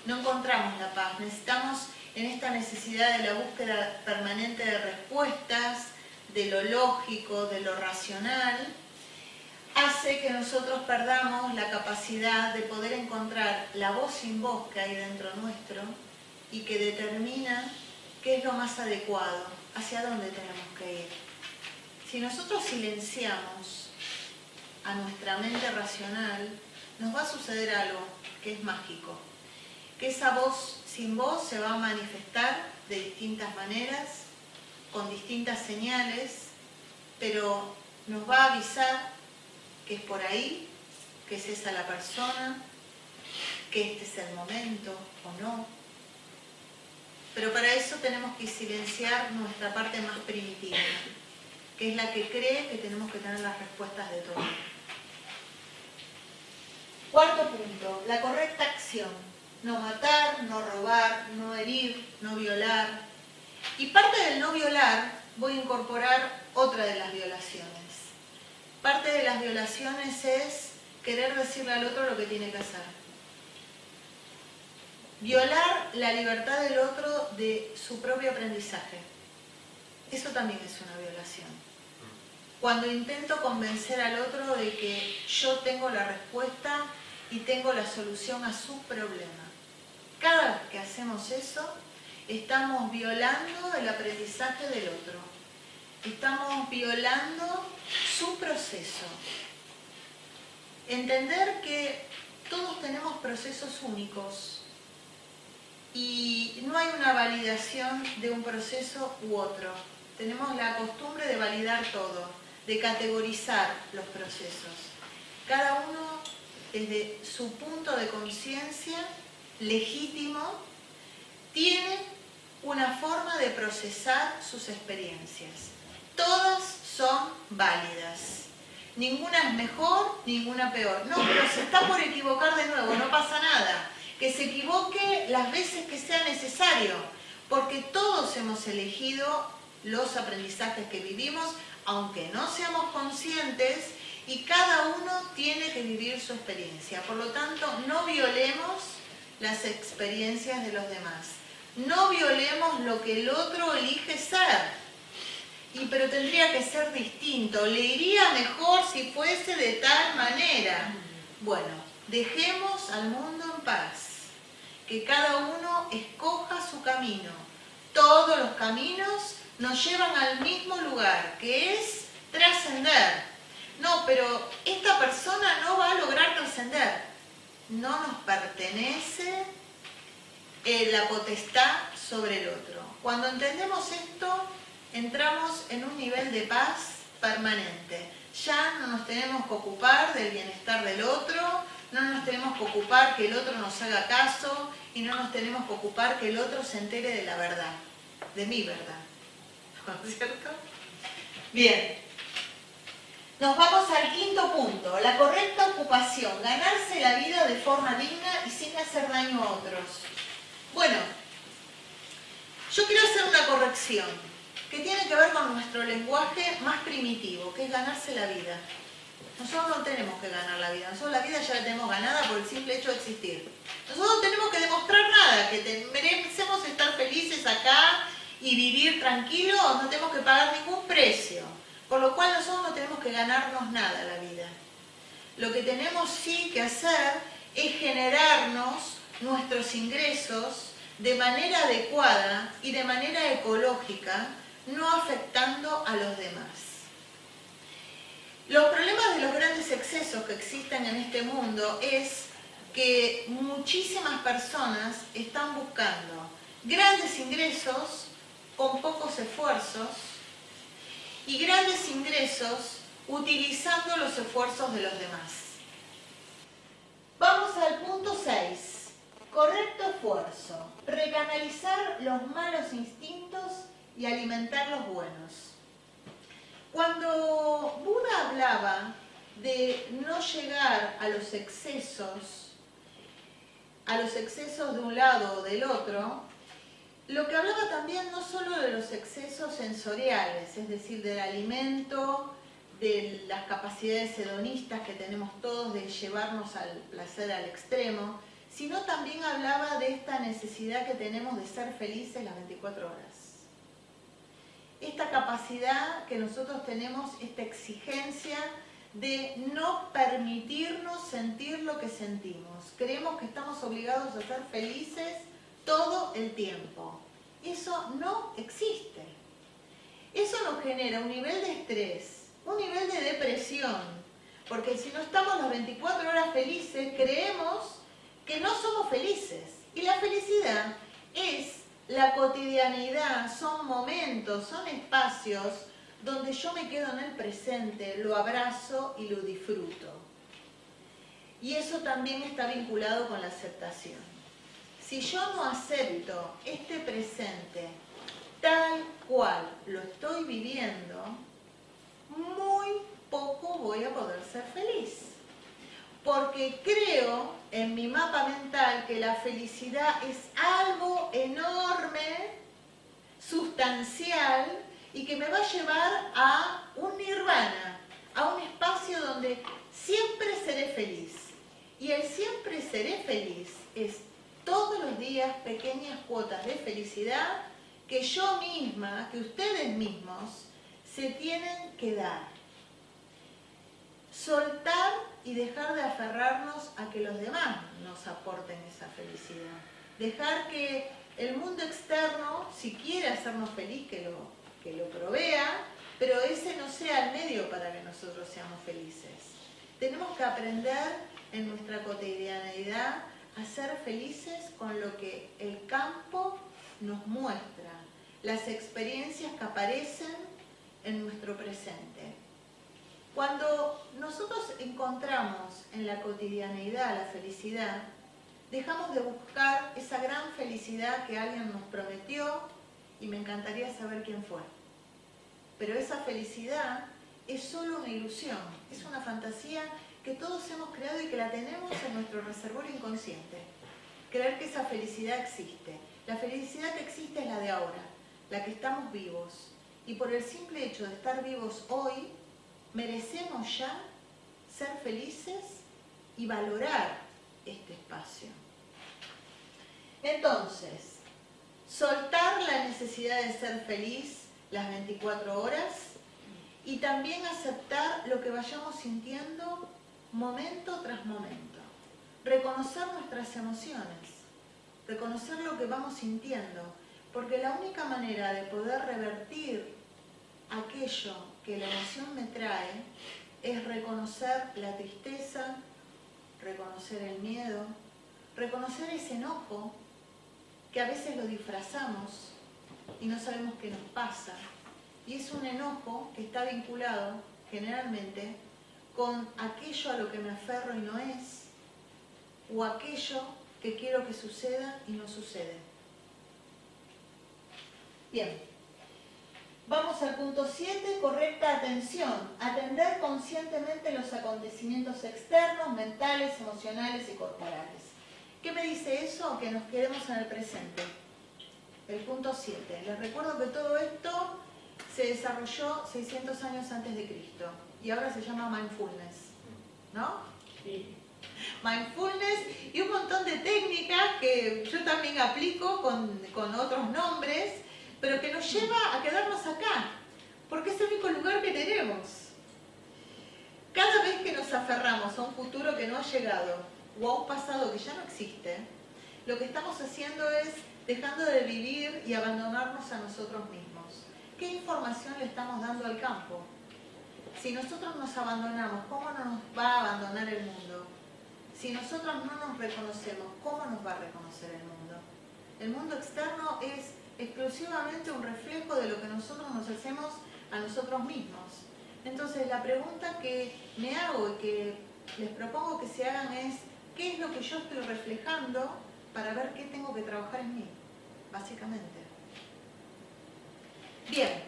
No encontramos la paz. Necesitamos, en esta necesidad de la búsqueda permanente de respuestas, de lo lógico, de lo racional, hace que nosotros perdamos la capacidad de poder encontrar la voz sin voz que hay dentro nuestro y que determina qué es lo más adecuado, hacia dónde tenemos que ir. Si nosotros silenciamos a nuestra mente racional, nos va a suceder algo que es mágico, que esa voz sin voz se va a manifestar de distintas maneras, con distintas señales, pero nos va a avisar que es por ahí, que es esa la persona, que este es el momento o no. Pero para eso tenemos que silenciar nuestra parte más primitiva, que es la que cree que tenemos que tener las respuestas de todo. Cuarto punto, la correcta acción. No matar, no robar, no herir, no violar. Y parte del no violar voy a incorporar otra de las violaciones. Parte de las violaciones es querer decirle al otro lo que tiene que hacer. Violar la libertad del otro de su propio aprendizaje. Eso también es una violación. Cuando intento convencer al otro de que yo tengo la respuesta y tengo la solución a su problema. Cada vez que hacemos eso, estamos violando el aprendizaje del otro. Estamos violando su proceso. Entender que todos tenemos procesos únicos y no hay una validación de un proceso u otro. Tenemos la costumbre de validar todo, de categorizar los procesos. Cada uno, desde su punto de conciencia legítimo, tiene una forma de procesar sus experiencias. Todas son válidas. Ninguna es mejor, ninguna peor. No, pero se está por equivocar de nuevo, no pasa nada. Que se equivoque las veces que sea necesario, porque todos hemos elegido los aprendizajes que vivimos, aunque no seamos conscientes, y cada uno tiene que vivir su experiencia. Por lo tanto, no violemos las experiencias de los demás. No violemos lo que el otro elige ser. Pero tendría que ser distinto. Le iría mejor si fuese de tal manera. Bueno, dejemos al mundo en paz. Que cada uno escoja su camino. Todos los caminos nos llevan al mismo lugar, que es trascender. No, pero esta persona no va a lograr trascender. No nos pertenece la potestad sobre el otro. Cuando entendemos esto, entramos en un nivel de paz permanente. Ya no nos tenemos que ocupar del bienestar del otro, no nos tenemos que ocupar que el otro nos haga caso y no nos tenemos que ocupar que el otro se entere de la verdad, de mi verdad. ¿No es cierto? Bien. Nos vamos al quinto punto, la correcta ocupación, ganarse la vida de forma digna y sin hacer daño a otros. Bueno, yo quiero hacer una corrección que tiene que ver con nuestro lenguaje más primitivo, que es ganarse la vida. Nosotros no tenemos que ganar la vida, nosotros la vida ya la tenemos ganada por el simple hecho de existir. Nosotros no tenemos que demostrar nada, que merecemos estar felices acá y vivir tranquilos, no tenemos que pagar ningún precio. Por lo cual nosotros no tenemos que ganarnos nada la vida. Lo que tenemos sí que hacer es generarnos nuestros ingresos de manera adecuada y de manera ecológica, no afectando a los demás. Los problemas de los grandes excesos que existen en este mundo es que muchísimas personas están buscando grandes ingresos con pocos esfuerzos y grandes ingresos utilizando los esfuerzos de los demás. Vamos al punto 6. Correcto esfuerzo. Recanalizar los malos instintos y alimentar los buenos. Cuando Buda hablaba de no llegar a los excesos de un lado o del otro, lo que hablaba también no solo de los excesos sensoriales, es decir, del alimento, de las capacidades hedonistas que tenemos todos de llevarnos al placer al extremo, sino también hablaba de esta necesidad que tenemos de ser felices las 24 horas. Esta capacidad que nosotros tenemos, esta exigencia de no permitirnos sentir lo que sentimos. Creemos que estamos obligados a ser felices todo el tiempo. Eso no existe. Eso nos genera un nivel de estrés, un nivel de depresión, porque si no estamos las 24 horas felices, creemos que no somos felices. Y la felicidad es la cotidianidad, son momentos, son espacios donde yo me quedo en el presente, lo abrazo y lo disfruto. Y eso también está vinculado con la aceptación. Si yo no acepto este presente tal cual lo estoy viviendo, muy poco voy a poder ser feliz. Porque creo en mi mapa mental que la felicidad es algo enorme, sustancial, y que me va a llevar a un nirvana, a un espacio donde siempre seré feliz. Y el siempre seré feliz es todos los días pequeñas cuotas de felicidad que yo misma, que ustedes mismos, se tienen que dar. Soltar y dejar de aferrarnos a que los demás nos aporten esa felicidad. Dejar que el mundo externo, si quiere hacernos feliz, que lo provea, pero ese no sea el medio para que nosotros seamos felices. Tenemos que aprender en nuestra cotidianeidad a ser felices con lo que el campo nos muestra, las experiencias que aparecen en nuestro presente. Cuando nosotros encontramos en la cotidianeidad la felicidad, dejamos de buscar esa gran felicidad que alguien nos prometió y me encantaría saber quién fue. Pero esa felicidad es solo una ilusión, es una fantasía que todos hemos creado y que la tenemos en nuestro reservorio inconsciente. Creer que esa felicidad existe. La felicidad que existe es la de ahora, la que estamos vivos. Y por el simple hecho de estar vivos hoy, merecemos ya ser felices y valorar este espacio. Entonces, soltar la necesidad de ser feliz las 24 horas y también aceptar lo que vayamos sintiendo momento tras momento. Reconocer nuestras emociones, reconocer lo que vamos sintiendo, porque la única manera de poder revertir aquello que la emoción me trae es reconocer la tristeza, reconocer el miedo, reconocer ese enojo que a veces lo disfrazamos y no sabemos qué nos pasa. Y es un enojo que está vinculado generalmente con aquello a lo que me aferro y no es, o aquello que quiero que suceda y no sucede. Bien, vamos al punto 7, correcta atención. Atender conscientemente los acontecimientos externos, mentales, emocionales y corporales. ¿Qué me dice eso? Que nos quedemos en el presente. El punto 7. Les recuerdo que todo esto se desarrolló 600 años antes de Cristo y ahora se llama mindfulness, ¿no? Sí. Mindfulness y un montón de técnicas que yo también aplico con otros nombres, pero que nos lleva a quedarnos acá, porque es el único lugar que tenemos. Cada vez que nos aferramos a un futuro que no ha llegado o a un pasado que ya no existe, lo que estamos haciendo es dejando de vivir y abandonarnos a nosotros mismos. ¿Qué información le estamos dando al campo? Si nosotros nos abandonamos, ¿cómo no nos va a abandonar el mundo? Si nosotros no nos reconocemos, ¿cómo nos va a reconocer el mundo? El mundo externo es exclusivamente un reflejo de lo que nosotros nos hacemos a nosotros mismos. Entonces la pregunta que me hago y que les propongo que se hagan es ¿qué es lo que yo estoy reflejando para ver qué tengo que trabajar en mí? Básicamente. Bien,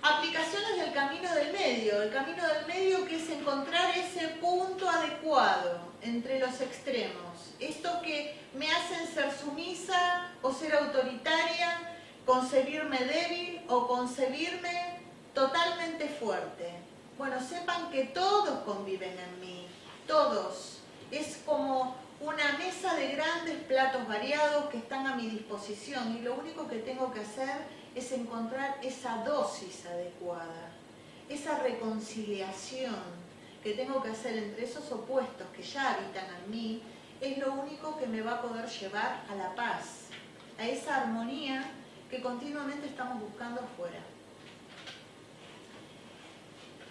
aplicaciones del camino del medio. El camino del medio que es encontrar ese punto adecuado entre los extremos. Esto que me hacen ser sumisa o ser autoritaria, concebirme débil o concebirme totalmente fuerte. Bueno, sepan que todos conviven en mí, todos. Es como una mesa de grandes platos variados que están a mi disposición y lo único que tengo que hacer es encontrar esa dosis adecuada, esa reconciliación que tengo que hacer entre esos opuestos que ya habitan en mí, es lo único que me va a poder llevar a la paz, a esa armonía que continuamente estamos buscando afuera.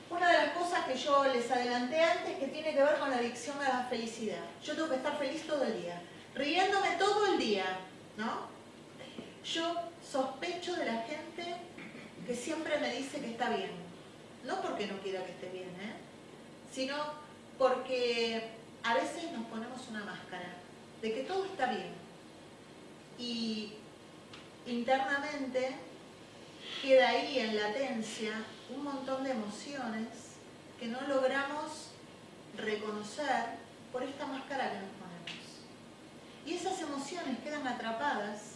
Una de las cosas que yo les adelanté antes que tiene que ver con la adicción a la felicidad. Yo tengo que estar feliz todo el día, riéndome todo el día, ¿no? Yo sospecho de la gente que siempre me dice que está bien. No porque no quiera que esté bien, sino porque a veces nos ponemos una máscara de que todo está bien. Y internamente queda ahí en latencia un montón de emociones que no logramos reconocer por esta máscara que nos ponemos. Y esas emociones quedan atrapadas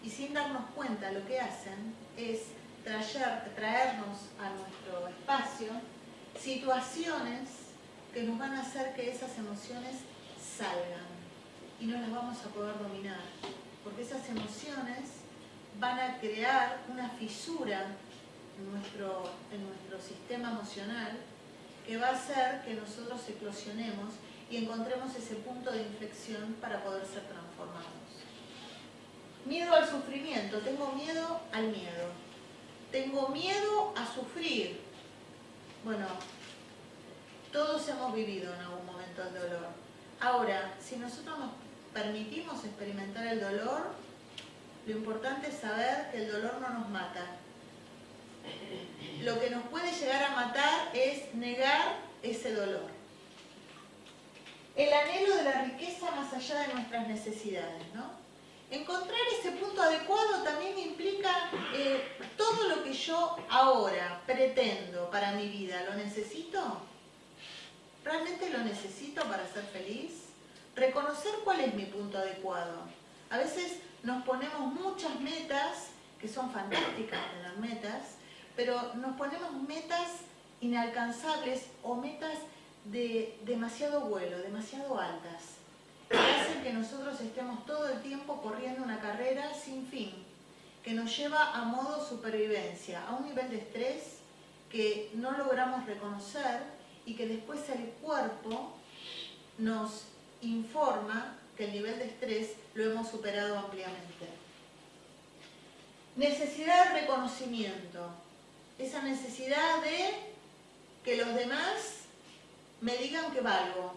y sin darnos cuenta lo que hacen es traernos a nuestro espacio situaciones que nos van a hacer que esas emociones salgan y no las vamos a poder dominar, porque esas emociones van a crear una fisura en nuestro sistema emocional que va a hacer que nosotros eclosionemos y encontremos ese punto de inflexión para poder ser transformados. Miedo al sufrimiento. Tengo miedo al miedo. Tengo miedo a sufrir. Bueno, todos hemos vivido en algún momento el dolor. Ahora, si nosotros nos permitimos experimentar el dolor, lo importante es saber que el dolor no nos mata. Lo que nos puede llegar a matar es negar ese dolor. El anhelo de la riqueza más allá de nuestras necesidades, ¿no? Encontrar ese punto adecuado también implica todo lo que yo ahora pretendo para mi vida. ¿Lo necesito? ¿Realmente lo necesito para ser feliz? Reconocer cuál es mi punto adecuado. A veces nos ponemos muchas metas, que son fantásticas tener metas, pero nos ponemos metas inalcanzables o metas de demasiado vuelo, demasiado altas, que hacen que nosotros estemos todo el tiempo corriendo una carrera sin fin, que nos lleva a modo supervivencia, a un nivel de estrés que no logramos reconocer y que después el cuerpo nos informa que el nivel de estrés lo hemos superado ampliamente. Necesidad de reconocimiento. Esa necesidad de que los demás me digan que valgo,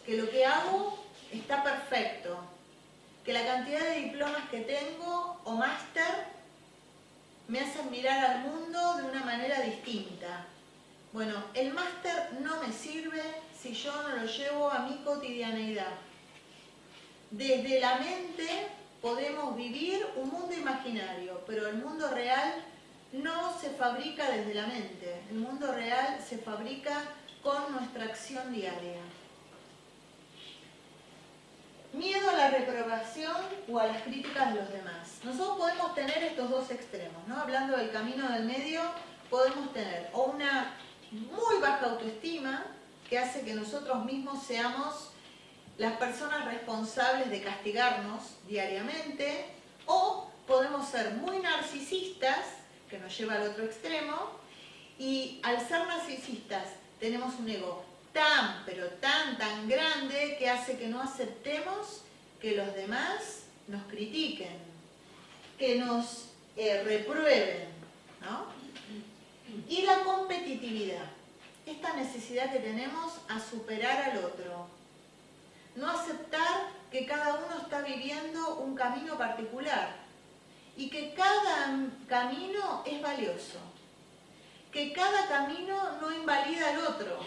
que lo que hago está perfecto, que la cantidad de diplomas que tengo o máster me hacen mirar al mundo de una manera distinta. Bueno, el máster no me sirve si yo no lo llevo a mi cotidianeidad. Desde la mente podemos vivir un mundo imaginario, pero el mundo real no se fabrica desde la mente. El mundo real se fabrica con nuestra acción diaria. Miedo a la reprobación o a las críticas de los demás. Nosotros podemos tener estos dos extremos, ¿no? Hablando del camino del medio, podemos tener o una muy baja autoestima que hace que nosotros mismos seamos las personas responsables de castigarnos diariamente, o podemos ser muy narcisistas, que nos lleva al otro extremo, y al ser narcisistas tenemos un ego tan, pero tan grande que hace que no aceptemos que los demás nos critiquen, que nos reprueben, ¿no? Y la competitividad, esta necesidad que tenemos a superar al otro. No aceptar que cada uno está viviendo un camino particular y que cada camino es valioso, que cada camino no invalida al otro,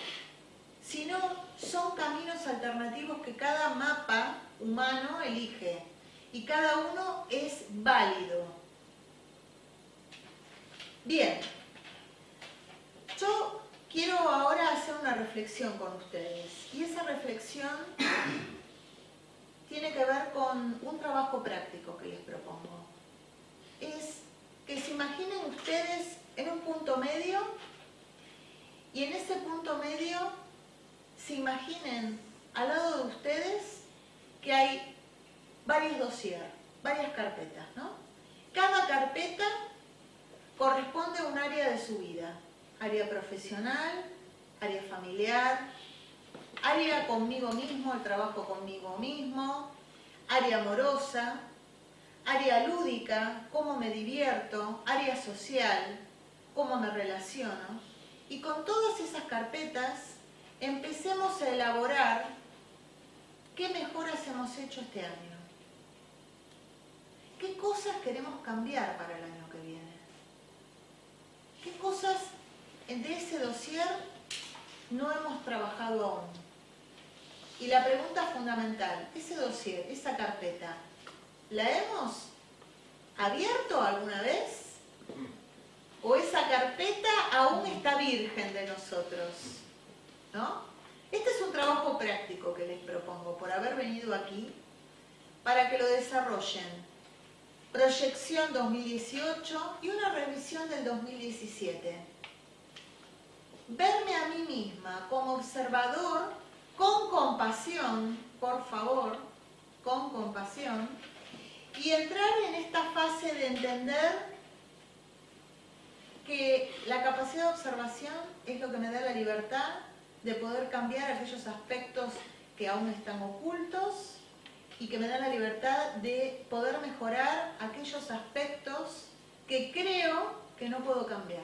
sino son caminos alternativos que cada mapa humano elige y cada uno es válido. Bien, yo quiero ahora hacer una reflexión con ustedes y esa reflexión tiene que ver con un trabajo práctico que les propongo. Es que se imaginen ustedes en un punto medio y en ese punto medio se imaginen al lado de ustedes que hay varios dossiers, varias carpetas, ¿no? Cada carpeta corresponde a un área de su vida, área profesional, área familiar, área conmigo mismo, el trabajo conmigo mismo, área amorosa, área lúdica, cómo me divierto, área social, cómo me relaciono. Y con todas esas carpetas empecemos a elaborar qué mejoras hemos hecho este año. ¿Qué cosas queremos cambiar para el año que viene? ¿Qué cosas de ese dossier no hemos trabajado aún? Y la pregunta fundamental, ese dossier, esa carpeta, ¿la hemos abierto alguna vez? ¿O esa carpeta aún está virgen de nosotros? ¿No? Este es un trabajo práctico que les propongo por haber venido aquí para que lo desarrollen. Proyección 2018 y una revisión del 2017. Verme a mí misma como observador con compasión, por favor, con compasión, y entrar en esta fase de entender que la capacidad de observación es lo que me da la libertad de poder cambiar aquellos aspectos que aún están ocultos y que me da la libertad de poder mejorar aquellos aspectos que creo que no puedo cambiar.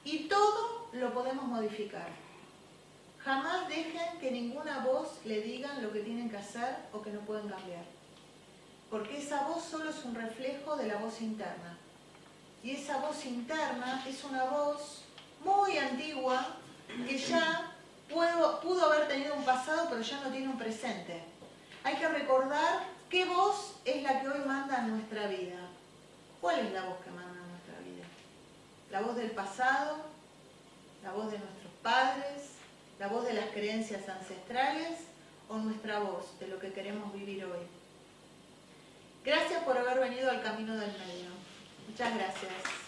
Y todo lo podemos modificar. Jamás dejen que ninguna voz le digan lo que tienen que hacer o que no pueden cambiar. Porque esa voz solo es un reflejo de la voz interna. Y esa voz interna es una voz muy antigua que ya pudo haber tenido un pasado, pero ya no tiene un presente. Hay que recordar qué voz es la que hoy manda en nuestra vida. ¿Cuál es la voz que manda en nuestra vida? ¿La voz del pasado? ¿La voz de nuestros padres? ¿La voz de las creencias ancestrales? ¿O nuestra voz de lo que queremos vivir hoy? Gracias por haber venido al Camino del Medio. Muchas gracias.